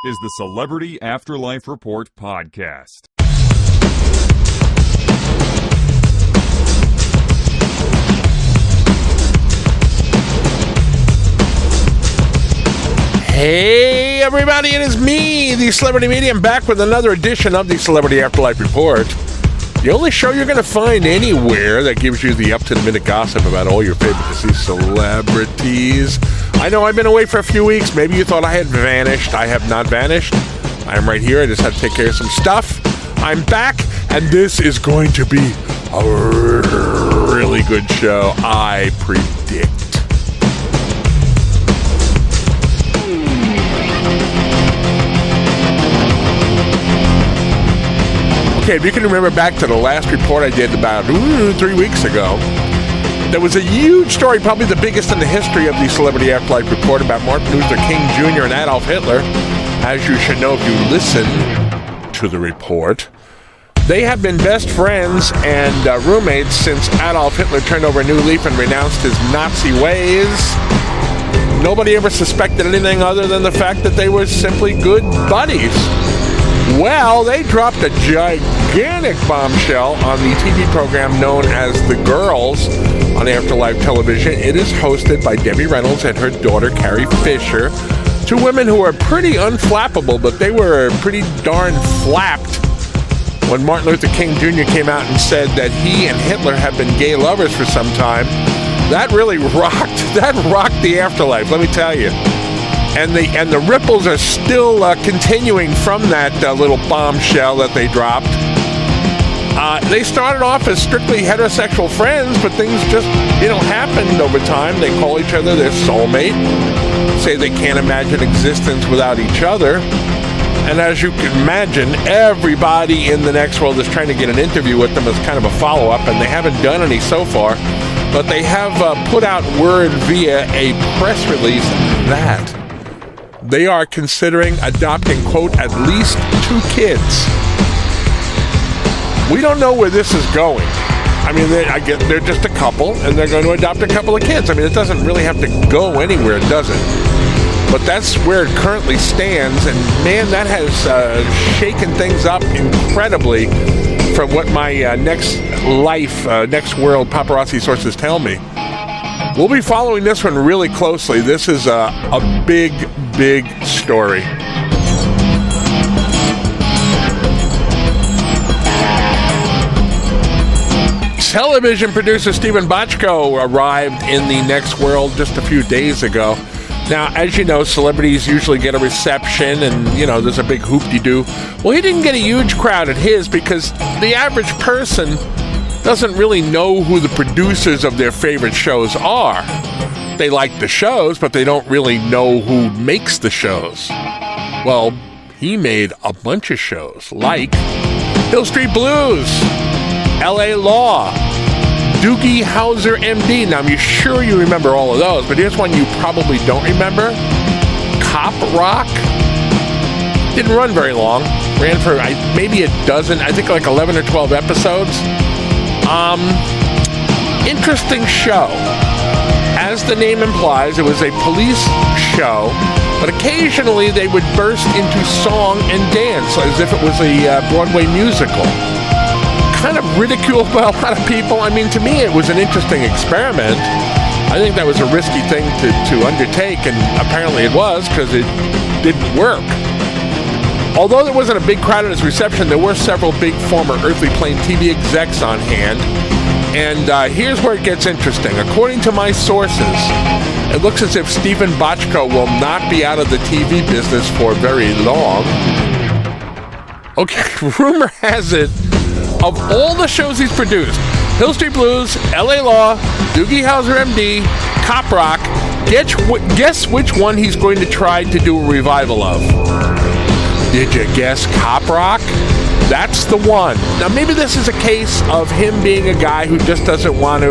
is the Celebrity Afterlife Report podcast. Hey everybody, it is me, the Celebrity Medium, back with another edition of the Celebrity Afterlife Report. The only show you're going to find anywhere that gives you the up-to-the-minute gossip about all your favorite deceased celebrities. I know I've been away for a few weeks. Maybe you thought I had vanished. I have not vanished. I am right here. I just had to take care of some stuff. I'm back, and this is going to be a really good show, I predict. Okay, if you can remember back to the last report I did about 3 weeks ago, there was a huge story, probably the biggest in the history of the Celebrity Afterlife Report, about Martin Luther King Jr. and Adolf Hitler. As you should know if you listen to the report, they have been best friends and roommates since Adolf Hitler turned over a new leaf and renounced his Nazi ways. Nobody ever suspected anything other than the fact that they were simply good buddies. Well, they dropped a gigantic bombshell on the TV program known as The Girls on Afterlife Television. It is hosted by Debbie Reynolds and her daughter, Carrie Fisher. Two women who are pretty unflappable, but they were pretty darn flapped when Martin Luther King Jr. came out and said that he and Hitler have been gay lovers for some time. That really rocked. That rocked the afterlife, let me tell you. And the ripples are still continuing from that little bombshell that they dropped. They started off as strictly heterosexual friends, but things just, happened over time. They call each other their soulmate, say they can't imagine existence without each other. And as you can imagine, everybody in the next world is trying to get an interview with them as kind of a follow-up, and they haven't done any so far. But they have put out word via a press release that they are considering adopting, quote, at least 2 kids. We don't know where this is going. I mean, they're just a couple, and they're going to adopt a couple of kids. I mean, it doesn't really have to go anywhere, does it? But that's where it currently stands, and man, that has shaken things up incredibly from what my next world paparazzi sources tell me. We'll be following this one really closely. This is a big story. Television producer Steven Bochco arrived in the next world just a few days ago. Now, as you know, celebrities usually get a reception and, there's a big hoop-de-doo. Well, he didn't get a huge crowd at his because the average person doesn't really know who the producers of their favorite shows are. They like the shows, but they don't really know who makes the shows. Well, he made a bunch of shows, like Hill Street Blues, L.A. Law, Doogie Howser, M.D. Now, I'm sure you remember all of those, but here's one you probably don't remember. Cop Rock. Didn't run very long. Ran for maybe a dozen, I think like 11 or 12 episodes. Interesting show. As the name implies, it was a police show, but occasionally they would burst into song and dance as if it was a Broadway musical. Kind of ridiculed by a lot of people. I mean, to me, it was an interesting experiment. I think that was a risky thing to undertake, and apparently it was, because it didn't work. Although there wasn't a big crowd at his reception, there were several big former Earthly Plane TV execs on hand. And here's where it gets interesting. According to my sources, it looks as if Steven Bochco will not be out of the TV business for very long. Okay, rumor has it, of all the shows he's produced, Hill Street Blues, L.A. Law, Doogie Howser, M.D., Cop Rock, guess which one he's going to try to do a revival of? Did you guess Cop Rock? That's the one. Now, maybe this is a case of him being a guy who just doesn't want to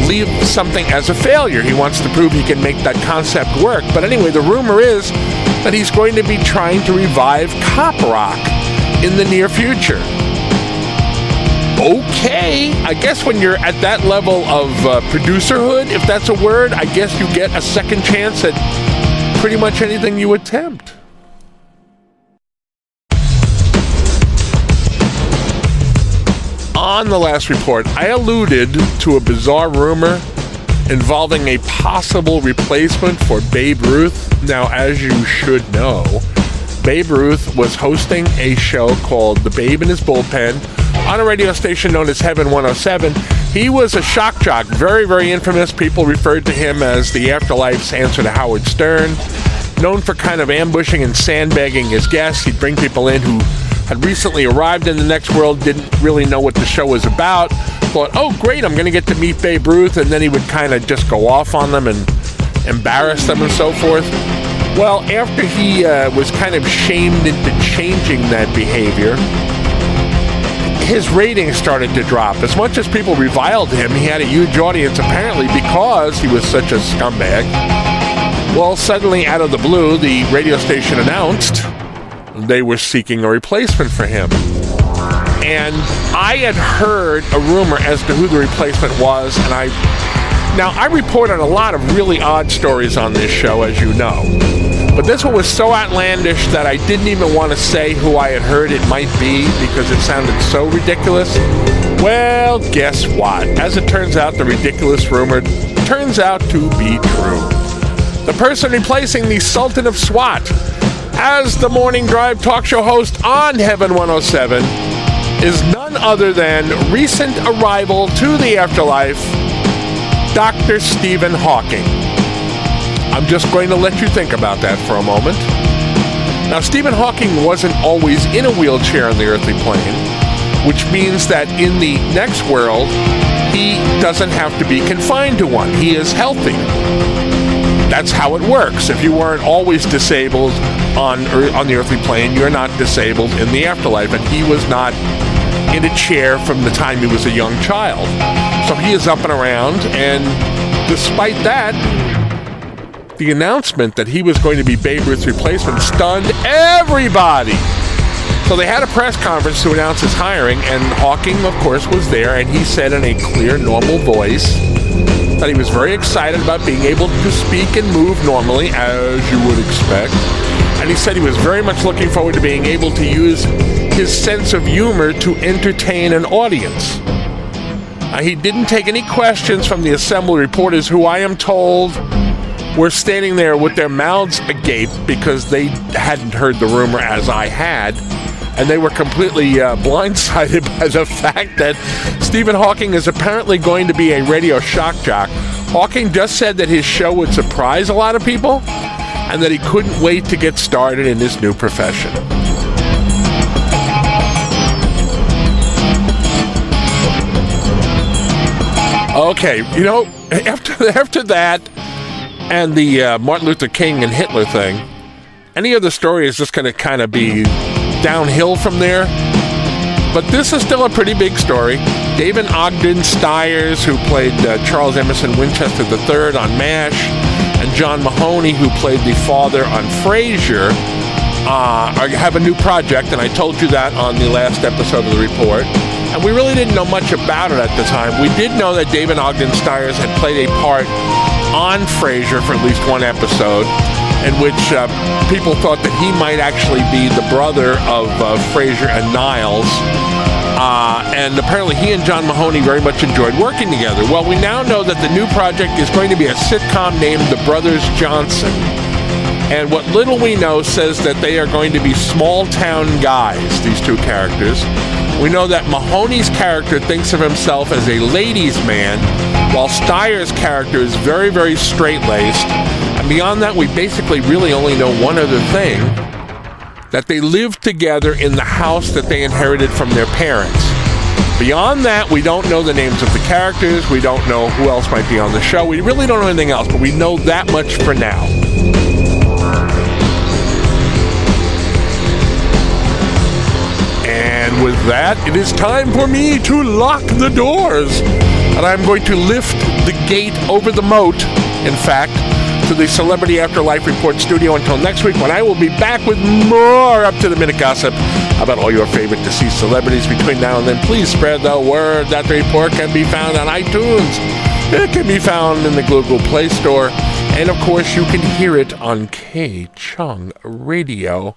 leave something as a failure. He wants to prove he can make that concept work. But anyway, the rumor is that he's going to be trying to revive Cop Rock in the near future. Okay, I guess when you're at that level of producerhood, if that's a word, I guess you get a second chance at pretty much anything you attempt. On the last report, I alluded to a bizarre rumor involving a possible replacement for Babe Ruth. Now, as you should know, Babe Ruth was hosting a show called The Babe in His Bullpen on a radio station known as Heaven 107. He was a shock jock, very, very infamous. People referred to him as the Afterlife's answer to Howard Stern. Known for kind of ambushing and sandbagging his guests. He'd bring people in who had recently arrived in the next world, didn't really know what the show was about, thought, oh great, I'm going to get to meet Babe Ruth, and then he would kind of just go off on them and embarrass them and so forth. Well, after he was kind of shamed into changing that behavior, his ratings started to drop. As much as people reviled him, he had a huge audience apparently because he was such a scumbag. Well, suddenly out of the blue, the radio station announced they were seeking a replacement for him. And I had heard a rumor as to who the replacement was, and I report on a lot of really odd stories on this show, as you know. But this one was so outlandish that I didn't even want to say who I had heard it might be because it sounded so ridiculous. Well, guess what? As it turns out, the ridiculous rumor turns out to be true. The person replacing the Sultan of SWAT as the morning drive talk show host on Heaven 107 is none other than recent arrival to the afterlife, Dr. Stephen Hawking. I'm just going to let you think about that for a moment. Now, Stephen Hawking wasn't always in a wheelchair on the earthly plane, which means that in the next world, he doesn't have to be confined to one. He is healthy. That's how it works. If you weren't always disabled on the earthly plane, you're not disabled in the afterlife. And he was not in a chair from the time he was a young child. So he is up and around, and despite that, the announcement that he was going to be Babe Ruth's replacement stunned everybody. So they had a press conference to announce his hiring, and Hawking, of course, was there, and he said in a clear, normal voice that he was very excited about being able to speak and move normally, as you would expect. And he said he was very much looking forward to being able to use his sense of humor to entertain an audience. He didn't take any questions from the assembled reporters, who I am told were standing there with their mouths agape because they hadn't heard the rumor as I had. And they were completely blindsided by the fact that Stephen Hawking is apparently going to be a radio shock jock. Hawking just said that his show would surprise a lot of people and that he couldn't wait to get started in his new profession. Okay, you know, after that and the Martin Luther King and Hitler thing, any other story is just going to kind of be downhill from there. But this is still a pretty big story. David Ogden Stiers, who played Charles Emerson Winchester III on MASH, and John Mahoney, who played the father on Frasier, have a new project, and I told you that on the last episode of the report. And we really didn't know much about it at the time. We did know that David Ogden Stiers had played a part on Frasier for at least one episode, in which people thought that he might actually be the brother of Frasier and Niles. And apparently he and John Mahoney very much enjoyed working together. Well, we now know that the new project is going to be a sitcom named The Brothers Johnson. And what little we know says that they are going to be small-town guys, these two characters. We know that Mahoney's character thinks of himself as a ladies' man, while Stiers' character is very, very straight-laced. And beyond that, we basically really only know one other thing, that they lived together in the house that they inherited from their parents. Beyond that, we don't know the names of the characters. We don't know who else might be on the show. We really don't know anything else, but we know that much for now. And with that, it is time for me to lock the doors. And I'm going to lift the gate over the moat, in fact, to the Celebrity Afterlife Report studio until next week, when I will be back with more up-to-the-minute gossip about all your favorite deceased celebrities. Between now and then, please spread the word that the report can be found on iTunes. It can be found in the Google Play Store. And, of course, you can hear it on K-Chung Radio,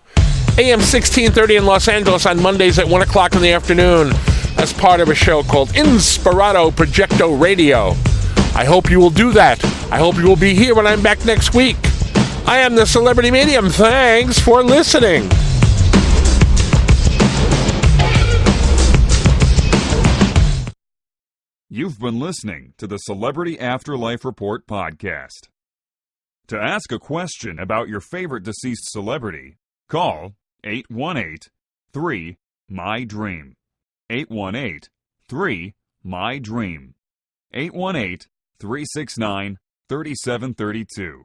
AM 1630 in Los Angeles on Mondays at 1 o'clock in the afternoon. as part of a show called Inspirato Projecto Radio. I hope you will do that. I hope you will be here when I'm back next week. I am the Celebrity Medium. Thanks for listening. You've been listening to the Celebrity Afterlife Report podcast. To ask a question about your favorite deceased celebrity, call 818-3-MY-DREAM. 818-3-MY-DREAM. 818-369-3732.